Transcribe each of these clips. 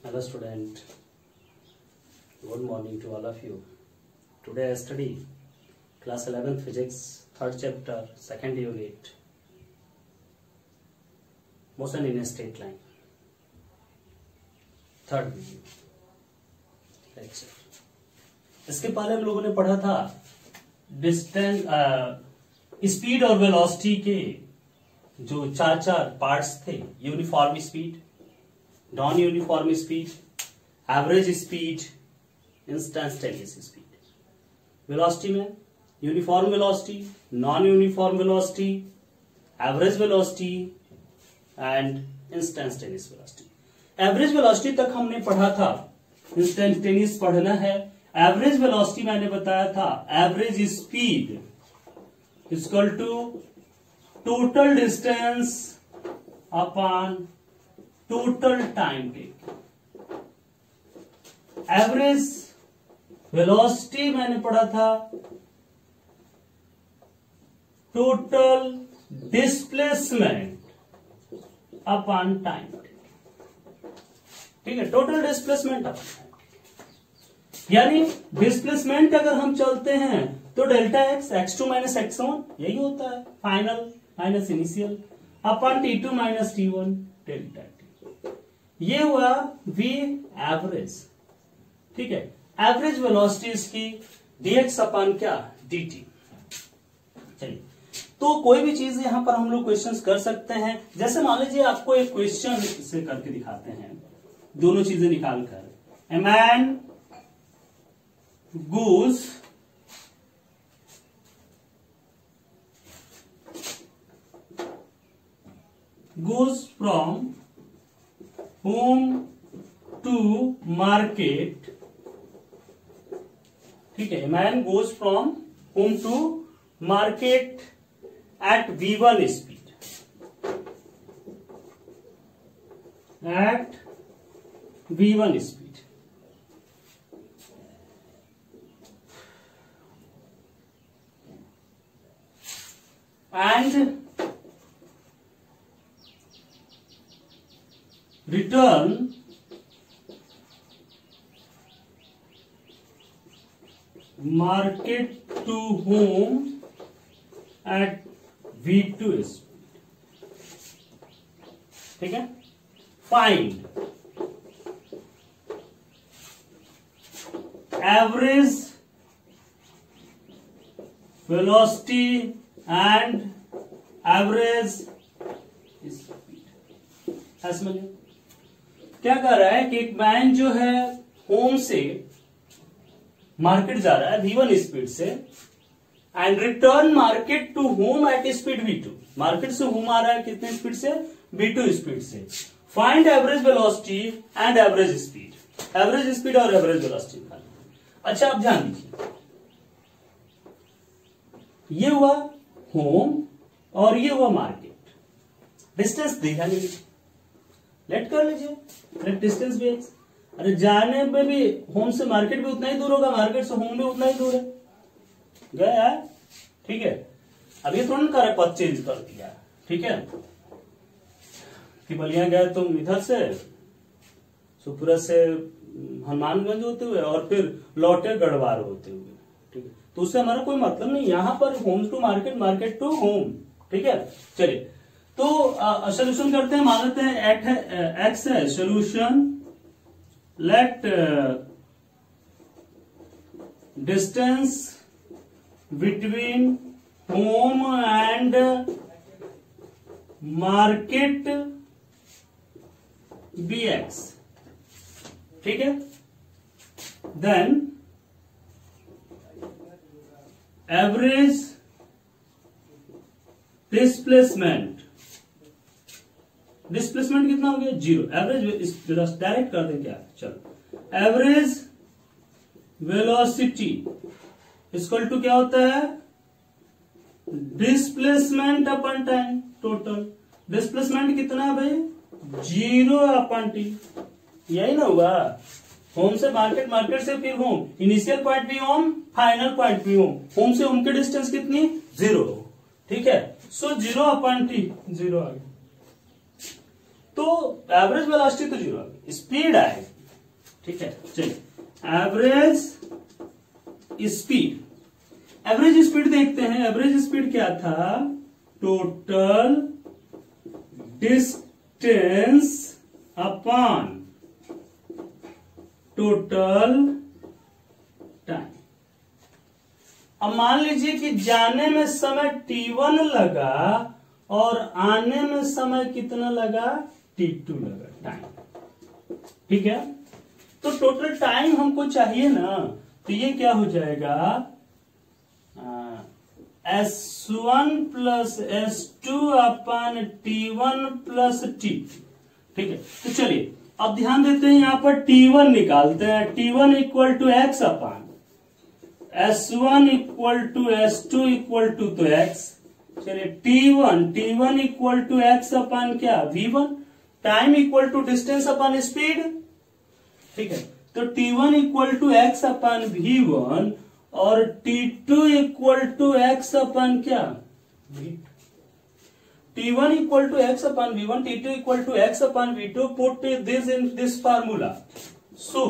Hello student, good morning to all of you. Today I study class 11th physics, 3rd chapter, 2nd unit, motion in a straight line, 3rd video lecture. इसके पहले हम लोगों ने पढ़ा था distance, speed और velocity के जो चार पार्ट्स थे, uniform speed, non uniform speed, average speed, instantaneous speed. Velocity में uniform velocity, non uniform velocity, average velocity and instantaneous velocity. Average velocity तक हमने पढ़ा था, इंस्टेंटेनियस पढ़ना है। एवरेज वेलोसिटी मैंने बताया था, average speed equal to total distance upon total time take. Average velocity मैंने पढ़ा था total displacement upon time take. ठीक है, total displacement upon time take, यानी डिस्प्लेसमेंट अगर हम चलते हैं तो delta x, x2 minus x1 यही होता है, final minus initial upon t2 minus t1 delta T. ये हुआ v एवरेज। ठीक है, एवरेज वेलोसिटी इसकी dx अपॉन क्या, dt। चलिए, तो कोई भी चीज यहां पर हम लोग क्वेश्चंस कर सकते हैं। जैसे मान लीजिए आपको एक क्वेश्चन से करके दिखाते हैं, दोनों चीजें निकालकर। A man goes from home to market। ठीक है, man goes from home to market at v1 speed, at v1 speed। and return market to home at v2 speed। ठीक है, find average velocity and average speed. ऐसे में क्या कर रहा है कि एक मैन जो है होम से मार्केट जा रहा है v1 स्पीड से, and return market to home at speed v2। Market से होम आ रहा है कितने स्पीड से, v2 स्पीड से। Find average velocity and average speed. Average speed और एवरेज वेलोसिटी निकालना। अच्छा, अब ध्यान दीजिए, ये हुआ होम और ये हुआ मार्केट। डिस्टेंस देखा नहीं, लेट कर लीजिए, लेट डिस्टेंस भी एक्स। अरे जाने में भी होम से मार्केट भी उतना ही दूर होगा, मार्केट से होम भी उतना ही दूर है, गया है। ठीक है, अब ये तुरंत कर पथ चेंज कर दिया। ठीक है, कि बलिया गए तुम इधर से सुपुरा से हनुमानगंज होते हुए और फिर लौटे गढ़वार होते हुए। ठीक है, तो उससे हमारा कोई मतलब नहीं, यहां पर home to market, market to home. ठीक है, चलिए तो सोल्यूशन करते हैं। मान लेते हैं एक्स है solution. Let distance between home and market be x. ठीक है, देन एवरेज डिस्प्लेसमेंट। डिस्प्लेसमेंट कितना हो गया, 0। एवरेज डायरेक्ट कर दें क्या, चलो। एवरेज वेलोसिटी इक्वल टू क्या होता है, डिस्प्लेसमेंट अपन टाइम टोटल। डिस्प्लेसमेंट कितना है भाई, 0 अपन टी। यही ना हुआ, होम से मार्केट, मार्केट से फिर होम, इनिशियल पॉइंट भी होम, फाइनल पॉइंट भी होम। होम से होम की डिस्टेंस कितनी, 0। ठीक है, सो 0 अपन टी 0 आ गया। तो एवरेज वेलोसिटी तो 0 आ गई, स्पीड आएगी। ठीक है, चलिए एवरेज स्पीड, एवरेज स्पीड देखते हैं। एवरेज स्पीड क्या था? Total distance upon total time. अब मान लीजिए कि जाने में समय t1 लगा और आने में समय कितना लगा? t2 लगा टाइम। ठीक है, तो टोटल टाइम हमको चाहिए ना, तो ये क्या हो जाएगा? S1 प्लस S2 अपन T1 प्लस T2। ठीक है, तो चलिए अब ध्यान देते हैं, यहां पर T1 निकालते हैं। T1 equal to x upon S1 equal to S2 equal to तो x। चलिए T1 equal to x upon क्या? V1। Time equal to distance upon speed. ठीक है, तो T1 equal to x upon V1 और T2 equal to x upon क्या? V2। T1 equal to x upon V1, T2 equal to x upon V2. Put this in this formula. So,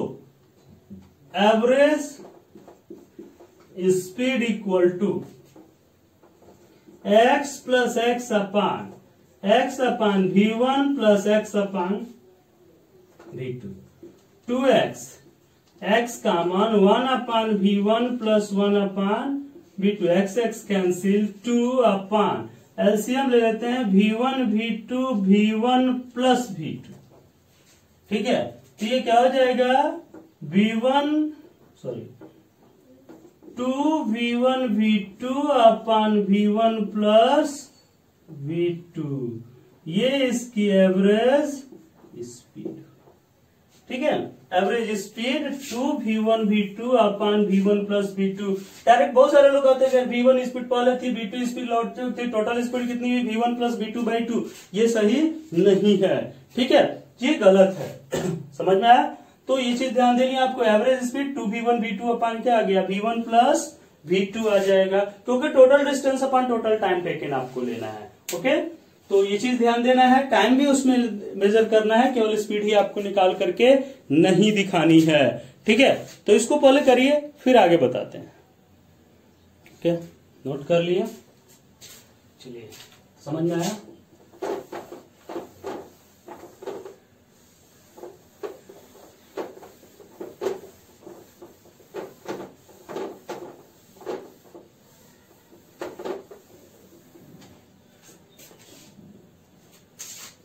average speed equal to x plus x upon V1 plus x upon V2. 2x, x common 1 upon V1 plus 1 upon V2. x cancel 2 upon LCM ले लेते हैं V1 V1 plus V2। ठीक है, तो ये क्या हो जाएगा? Two V1 V2 upon V1 plus V2। ये इसकी एवरेज स्पीड। ठीक है, average speed 2 V1 V2 upon V1 plus V2। Direct बहुत सारे लोग आते हैं V1 स्पीड पहले थी, V2 स्पीड लौटती थी, टोटल स्पीड कितनी हुई? V1 plus V2/2। ये सही नहीं है। ठीक है, ये गलत है। समझ में आया? तो ये चीज ध्यान देनी है आपको। एवरेज स्पीड 2 V1 V2 अपन क्या आ गया? V1 प्लस V2 आ जाएगा, क्योंकि टोटल डिस्टेंस अपन टोटल टाइम टेकन आपको लेना है। ओके, तो ये चीज ध्यान देना है। टाइम भी उसमें मेजर करना है, केवल स्पीड ही आपको निकाल करके नहीं दिखानी है। ठीक है, तो इसको पहले करिए, फिर आगे बताते हैं। ठीक है, नोट कर लिया? चलिए, समझ में आया?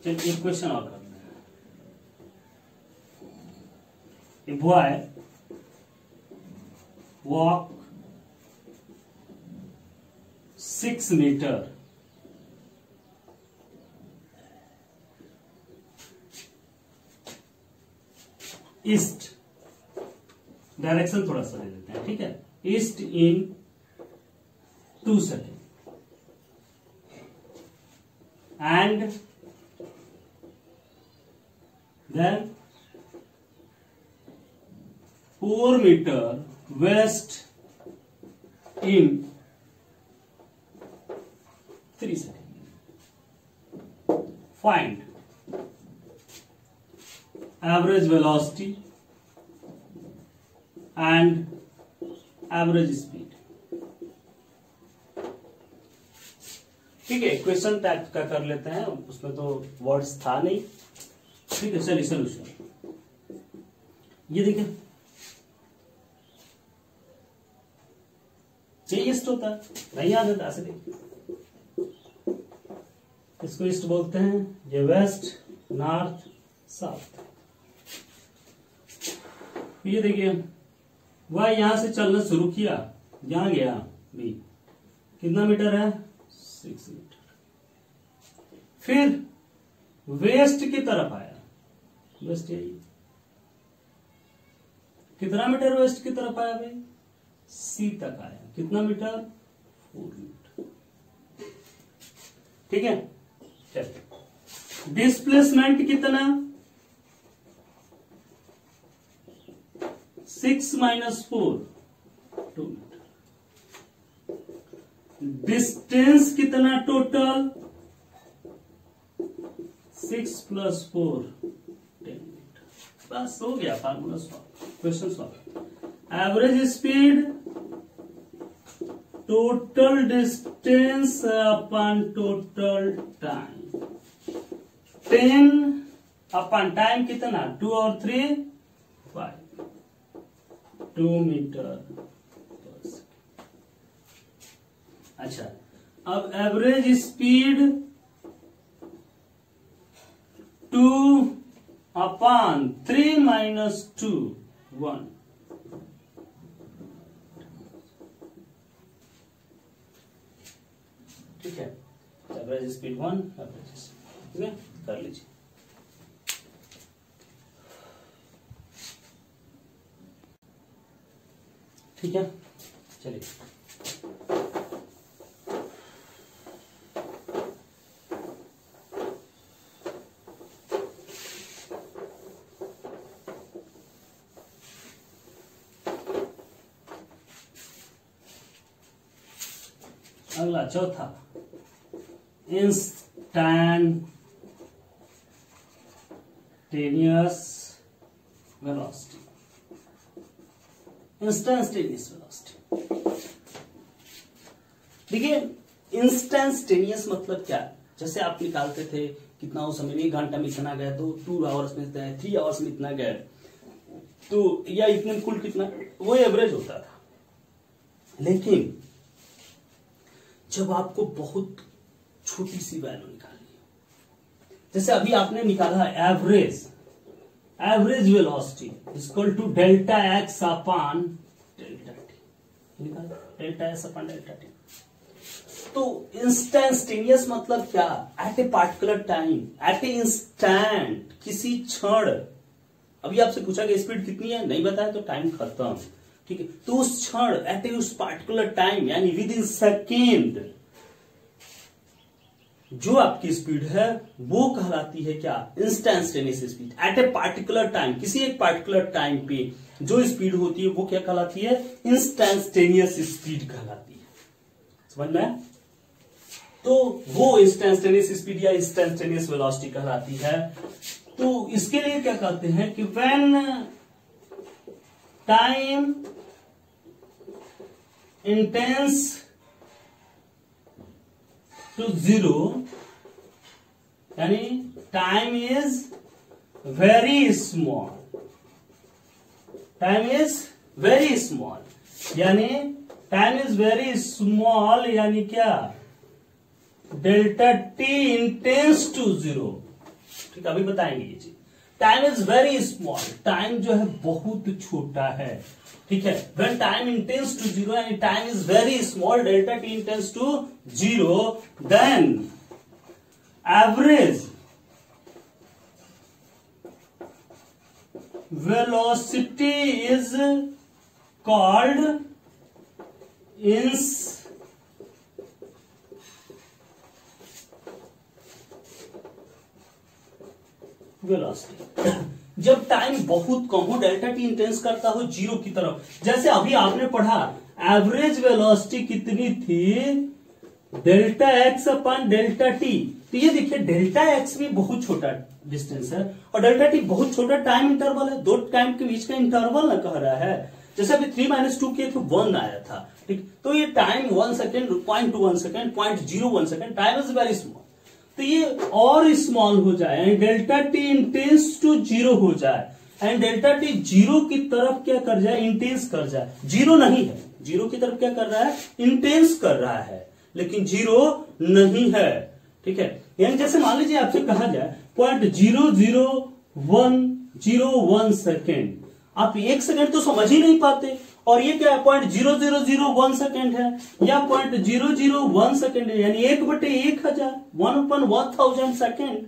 चलिए एक क्वेश्चन और करते हैं। A boy walk 6 meter east, direction थोड़ा सा ले लेते हैं। ठीक है, east in 2 seconds and then 4 meter west in 3 seconds. Find average velocity and average speed. ठीक है, क्वेश्चन टाइप का कर लेते हैं, उसमें तो वर्ड्स था नहीं। ठीक है, चलिए सोल्यूशन। ये देखिए, ये ईस्ट होता है, नहीं याद है ऐसे देखिए, इसको ईस्ट बोलते हैं, ये वेस्ट, नॉर्थ, साउथ। ये देखिए, वह यहां से चलना शुरू किया, यहां गया बी, कितना मीटर है? 6 मीटर। फिर वेस्ट की तरफ आया, वेस्ट यही, कितना मीटर वेस्ट की तरफ आया भाई? सी तक आया, कितना मीटर? 4 मीटर। ठीक है, चलिए डिस्प्लेसमेंट कितना? 6 - 4 2 मीटर। डिस्टेंस कितना टोटल? 6 + 4 10 मीटर। बस हो गया, formula solve, question solve. Average speed total distance अपन टोटल टाइम, 10 अपन टाइम कितना 2 और 3 5, 2 मीटर। अच्छा, अब एवरेज स्पीड 2 अपॉन 3 माइनस 2 1। ठीक है, एवरेज स्पीड 1, एवरेज, ठीक है, कर लीजिए। ठीक है, चलिए अगला चौथा, इंस्टैंटेनियस वेलोसिटी। इंस्टैंटेनियस वेलोसिटी, देखिए इंस्टैंटेनियस मतलब क्या, जैसे आप निकालते थे कितना उस समय 1 घंटा में इतना गया, तो 2 आवर्स में इतना, 3 आवर्स में इतना गया, तो या इतने कुल कितना, वो एवरेज होता था। लेकिन जब आपको बहुत छोटी सी वैल्यू निकालनी है, जैसे अभी आपने निकाला average velocity equal to delta x upon delta t, निकाला delta x upon delta t. तो इंस्टैंटेनियस मतलब क्या, at a particular time, at a instant, किसी क्षण। अभी आपसे पूछा कि स्पीड कितनी है, नहीं बताया तो टाइम खत्म। ठीक है, तो उस क्षण, एट ए उस पार्टिकुलर टाइम, यानी विद इन सेकेंड जो आपकी स्पीड है वो कहलाती है क्या, instantaneous speed. At a particular time, किसी एक पार्टिकुलर टाइम पे जो स्पीड होती है वो क्या कहलाती है, इंस्टैंटेनियस स्पीड कहलाती है। समझ में? तो वो इंस्टैंटेनियस स्पीड या इंस्टैंटेनियस वेलोसिटी कहलाती है। तो इसके लिए क्या कहते हैं कि व्हेन टाइम इंटेंस टू 0, यानी time is very small, time is very small, यानी टाइम इज वेरी स्मॉल, यानी क्या, डेल्टा टी इंटेंस टू 0। ठीक, अभी बताएंगे ये चीज। Time is very small, time जो है बहुत छोटा है। ठीक है, व्हेन टाइम इंटेंस टू 0, यानी time is very small, delta t tends to 0, then average velocity is called velocity. जब टाइम बहुत कम हो, डेल्टा टी इंटेंस करता हो 0 की तरफ, जैसे अभी आपने पढ़ा एवरेज वेलोसिटी कितनी थी, delta x upon delta t. तो ये देखिए डेल्टा एक्स भी बहुत छोटा डिस्टेंस है और डेल्टा टी बहुत छोटा टाइम इंटरवल है, दो टाइम के बीच का इंटरवल ना कह रहा है। जैसे अभी 3 - 2 किए तो 1 आया था। ठीक, तो ये time 1 second, 0.1 second, 0.01 second, time is very small. तो ये और स्मॉल हो जाए and delta t tends to 0 हो जाए, एंड डेल्टा टी 0 की तरफ क्या कर जाए, इंटेंस कर जाए। 0 नहीं है, 0 की तरफ क्या कर रहा है, इंटेंस कर रहा है, लेकिन 0 नहीं है। ठीक है, यानी जैसे मान लीजिए आपसे कहा जाए 0.00101 सेकेंड, आप 1 सेकेंड तो समझ ही नहीं पाते, और ये क्या है 0.0001 सेकेंड है या 0.001 सेकेंड है, यानी 1/1000, 1/1000 सेकेंड।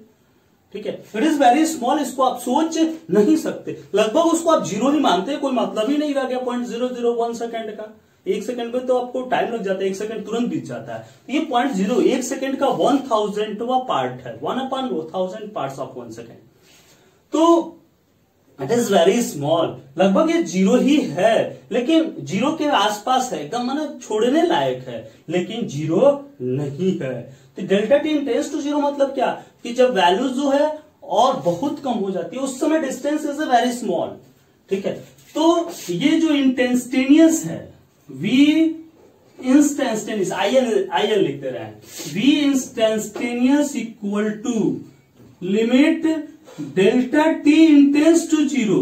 ठीक है, इट इज वेरी स्मॉल, इसको आप सोच नहीं सकते, लगभग उसको आप 0 ही मानते, कोई मतलब ही नहीं रह गया 0.001 सेकेंड का। 1 सेकेंड में तो आपको टाइम लग जाता है, 1 सेकेंड तुरंत बीत जाता है। तो ये 0.01 सेकेंड का 1000वां पार्ट है, 1/1000 पार्ट्स ऑफ 1 सेकेंड। तो इट इज वेरी स्मॉल, लगभग ये 0 ही है, लेकिन 0 के आसपास है, एकदम माना छोड़ने लायक है, लेकिन 0 नहीं है। तो डेल्टा टी इंटेंस टू 0 मतलब क्या, कि जब वैल्यू जो है और बहुत कम हो जाती है, उस समय distance is a very small, ठीक है। तो ये जो इंस्टेंटेनियस है, वी इंस्टेंटेनियस, आईएन लिखते रहे, V instantaneous equal to limit delta t tends to 0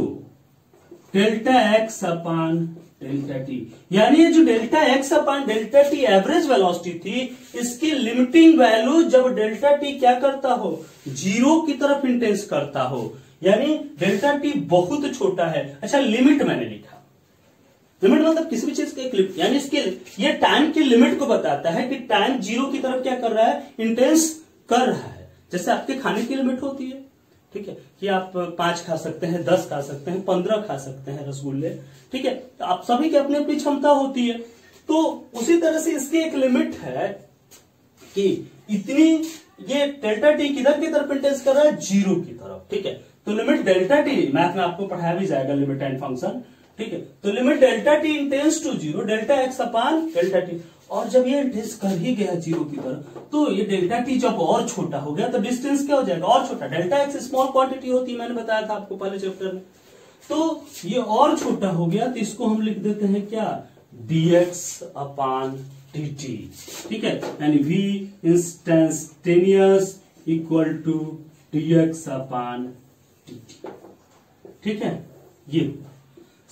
delta x upon delta t. यानी ये जो delta x upon delta t average velocity थी, इसकी लिमिटिंग वैल्यू जब डेल्टा टी क्या करता हो, 0 की तरफ इंटेंस करता हो, यानी डेल्टा टी बहुत छोटा है। अच्छा, लिमिट मैंने लिखा, लिमिट मतलब किसी भी चीज का एक लिमिट, यानी इसके ये टाइम की लिमिट को बताता है कि टाइम 0 की तरफ क्या कर रहा है, इंटेंस कर रहा है। जैसे आपके खाने की लिमिट होती है, ठीक है, कि आप 5 खा सकते हैं, 10 खा सकते हैं, 15 खा सकते हैं रसगुल्ले, ठीक है। तो आप सभी की अपनी अपनी क्षमता होती है। तो उसी तरह से इसकी एक लिमिट है कि इतनी, ये डेल्टा टी किधर की तरफ इंटेंस कर रहा है, 0 की तरफ, ठीक है। तो लिमिट डेल्टा टी, मैथ में आपको पढ़ाया भी जाएगा लिमिट एंड फंक्शन, ठीक है। तो limit delta t tends to 0 delta x upon delta t, और जब ये इंटेंस कर ही गया 0 की तरफ, तो ये डेल्टा टी जब और छोटा हो गया तो डिस्टेंस क्या हो जाएगा, और छोटा। डेल्टा एक्स स्मॉल क्वांटिटी होती है, मैंने बताया था आपको पहले चैप्टर में। तो ये और छोटा हो गया, तो इसको हम लिख देते हैं क्या, dx अपान dt, ठीक है। यानी v instantaneous equal to dx upon dt, ठीक है। ये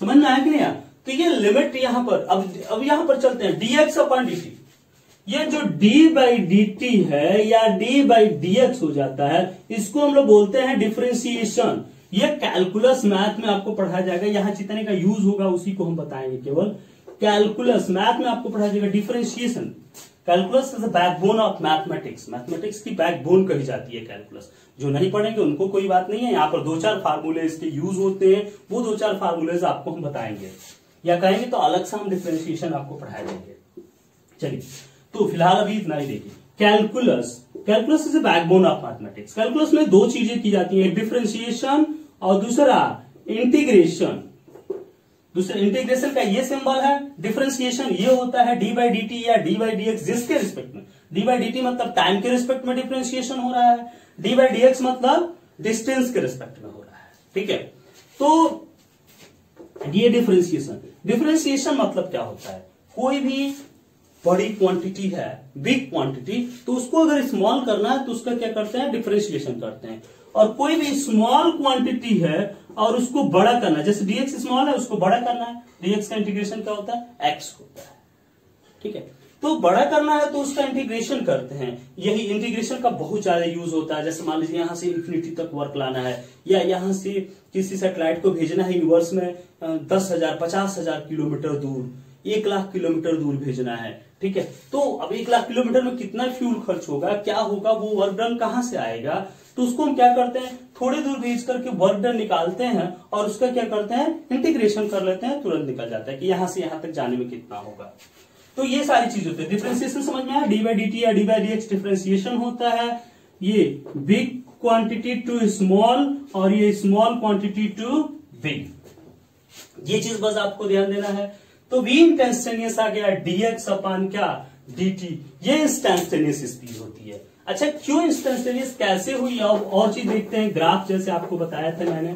समझ में आया कि नहीं आया? तो ये लिमिट यहां पर, अब यहां पर चलते हैं dx अपान dt। ये जो d बाई dt है या d बाई dx हो जाता है, इसको हम लोग बोलते हैं डिफरेंशिएशन। ये कैलकुलस मैथ में आपको पढ़ाया जाएगा, यहां जितने का यूज होगा उसी को हम बताएंगे। केवल कैलकुलस मैथ में आपको पढ़ाया जाएगा differentiation. Calculus is the backbone of mathematics, mathematics की बैकबोन कही जाती है कैलकुलस। जो नहीं पढ़ेंगे उनको कोई बात नहीं है, यहाँ पर 2-4 फार्मूले इसके यूज होते हैं, वो 2-4 फार्मूले आपको हम बताएंगे, या कहेंगे तो अलग से हम डिफरेंशिएशन आपको पढ़ा देंगे। चलिए, तो फिलहाल अभी इतना ही देखिए। Calculus is the backbone of mathematics. Calculus में 2 चीजें की जाती है, डिफरेंशिएशन और दूसरा इंटीग्रेशन। दूसरा इंटीग्रेशन का ये सिंबल है, डिफरेंशिएशन ये होता है डी बाई डी टी या डी बाई डी एक्स, जिसके रिस्पेक्ट में, डी बाई डी टी मतलब टाइम के रिस्पेक्ट में डिफरेंशिएशन हो रहा है, डी बाई डी एक्स मतलब डिस्टेंस के रिस्पेक्ट में हो रहा है, ठीक है। तो ये डिफरेंशिएशन मतलब क्या होता है, कोई भी बड़ी क्वांटिटी है, बिग क्वांटिटी, तो उसको अगर स्मॉल करना है तो उसका क्या करते हैं, डिफरेंशिएशन करते हैं। और कोई भी स्मॉल क्वांटिटी है और उसको बड़ा करना है, जैसे dx स्मॉल है उसको बड़ा करना है, dx का इंटीग्रेशन क्या होता है, x होता है, ठीक है। तो बड़ा करना है तो उसका इंटीग्रेशन करते हैं। यही इंटीग्रेशन का बहुत ज्यादा यूज होता है। जैसे मान लीजिए यहां से इंफिनिटी तक वर्क लाना है, या यहां से किसी सैटेलाइट को भेजना है यूनिवर्स में 10,000 50,000 किलोमीटर दूर, 1 लाख किलोमीटर दूर भेजना है, ठीक है। तो अब 1 लाख किलोमीटर में कितना फ्यूल खर्च होगा, क्या होगा, वो वर्क डन कहां से आएगा, तो उसको हम क्या करते हैं, थोड़ी दूर भेज करके वर्क डन निकालते हैं और उसका क्या करते हैं, इंटीग्रेशन कर लेते हैं, तुरंत निकल जाता है कि यहां से यहां तक जाने में कितना होगा। तो ये सारी चीज होती है। डिफरेंशिएशन समझ में आया, डी बाई डी टी या D by D x differentiation होता है। ये बिग क्वांटिटी टू स्मॉल और ये स्मॉल क्वांटिटी टू बिग, ये चीज बस आपको ध्यान देना है। तो वी इंस्टेंटेनियस आ गया, dx अपान क्या, dt, ये इंस्टेंटेनियस स्पीड होती है। अच्छा, क्यों इंस्टेंटेनियस, कैसे हुई, और चीज देखते हैं। ग्राफ जैसे आपको बताया था मैंने,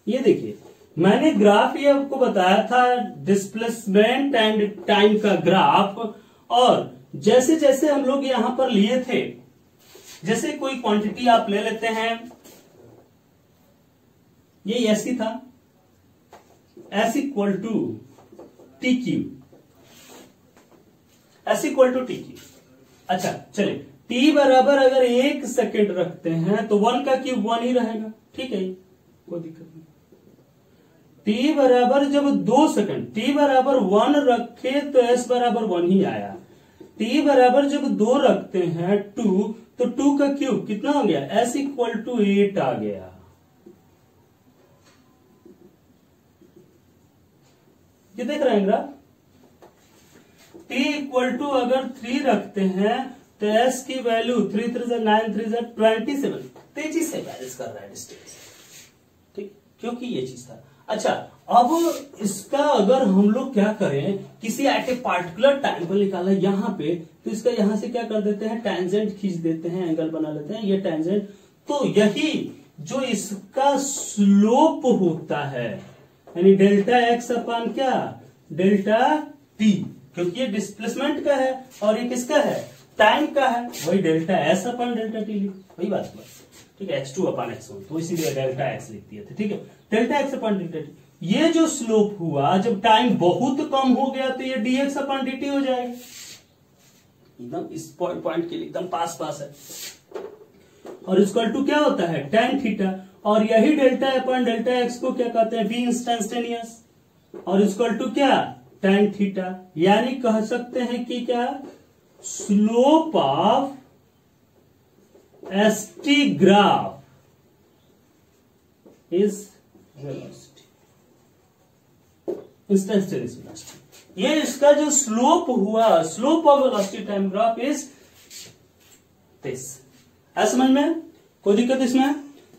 ये देखिए मैंने ग्राफ ये आपको बताया था, डिस्प्लेसमेंट एंड टाइम का ग्राफ। और जैसे जैसे हम लोग यहां पर लिए थे, जैसे कोई क्वांटिटी आप ले लेते हैं, ये ऐसी था, S equal to T Q, S equal to T Q. अच्छा चलिए, टी बराबर अगर 1 सेकेंड रखते हैं तो 1 का क्यूब 1 ही रहेगा, ठीक है, कोई दिक्कत नहीं। टी बराबर जब 2 सेकेंड, टी बराबर 1 रखे तो एस बराबर 1 ही आया। टी बराबर जब 2 रखते हैं 2, तो 2 का क्यूब कितना हो गया, एस इक्वल टू 8 आ गया। ये देख रहे हैं ग्राफ, t इक्वल टू अगर 3 रखते हैं तो s की वैल्यू 3 3 9 3 27, तेजी से बैलेंस कर रहा है डिस्टेंस, ठीक, क्योंकि ये चीज था। अच्छा, अब इसका अगर हम लोग क्या करें, किसी एट ए पार्टिकुलर टाइम पर निकाला यहाँ पे, तो इसका यहां से क्या कर देते हैं, टेंजेंट खींच देते हैं, एंगल बना लेते हैं, ये टेंजेंट। तो यही जो इसका स्लोप होता है, यानी डेल्टा एक्स अपान क्या, डेल्टा टी, क्योंकि ये डिस्प्लेसमेंट का है और ये किसका है, टाइम का है, वही डेल्टा एस अपान डेल्टा टी, वही बात हुआ, ठीक है, x2 अपान x1, तो इसीलिए डेल्टा एक्स लिख दिए थे, ठीक है, delta x upon delta T. ये जो स्लोप हुआ, जब टाइम बहुत कम हो गया तो ये dx अपान dt हो जाएगा, एकदम इस पॉइंट के लिए एकदम पास है, और इक्वल टू क्या होता है, tan थीटा, और यही डेल्टा अपान डेल्टा एक्स को क्या कहते हैं, v इंस्टेंटेनियस, और इक्वल टू क्या, tan थीटा, यानी कह सकते हैं कि क्या, slope of st graph is velocity, instantaneous velocity. ये इसका जो स्लोप हुआ, slope of velocity time graph is this. समझ में कोई दिक्कत इसमें?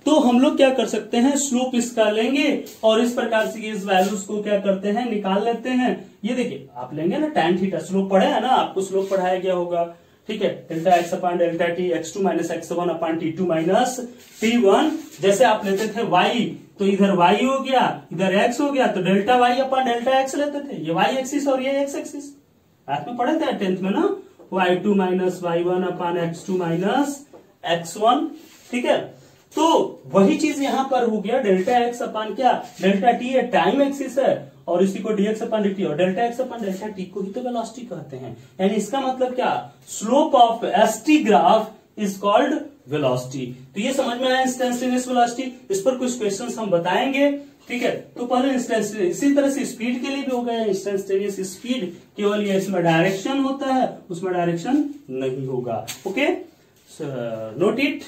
तो हम लोग क्या कर सकते हैं, स्लोप इसका लेंगे और इस प्रकार से इस वैल्यूज को क्या करते हैं, निकाल लेते हैं। ये देखिए आप लेंगे ना tan थीटा, स्लोप पढ़े है ना, आपको स्लोप पढ़ाया गया होगा, ठीक है, delta x upon delta T, x2 minus x1 अपान t2 माइनस t1। जैसे आप लेते थे y, तो इधर y हो गया, इधर x हो गया, तो डेल्टा y अपान डेल्टा x लेते थे, ये y एक्सिस और ये x एक्सिस, मैथ में पढ़े थे 10th में ना, y2 माइनस y1 अपान x2 माइनस x1, ठीक है। तो वही चीज यहां पर हो गया, डेल्टा एक्स अपान क्या, डेल्टा टी है, टाइम एक्सिस है, और इसी को dx अपान dt, और delta x upon delta T को ही तो वेलोसिटी कहते हैं। यानी इसका मतलब क्या, slope of st graph is called velocity. तो ये समझ में आया इंस्टेंटेनियस वेलोसिटी। इस पर कुछ क्वेश्चंस हम बताएंगे, ठीक है। तो पहले इंस्टेंटेनियस, इसी तरह से स्पीड के लिए भी हो गया इंस्टेंटेनियस स्पीड, केवल ये इसमें डायरेक्शन होता है, उसमें डायरेक्शन नहीं होगा। Okay, note it.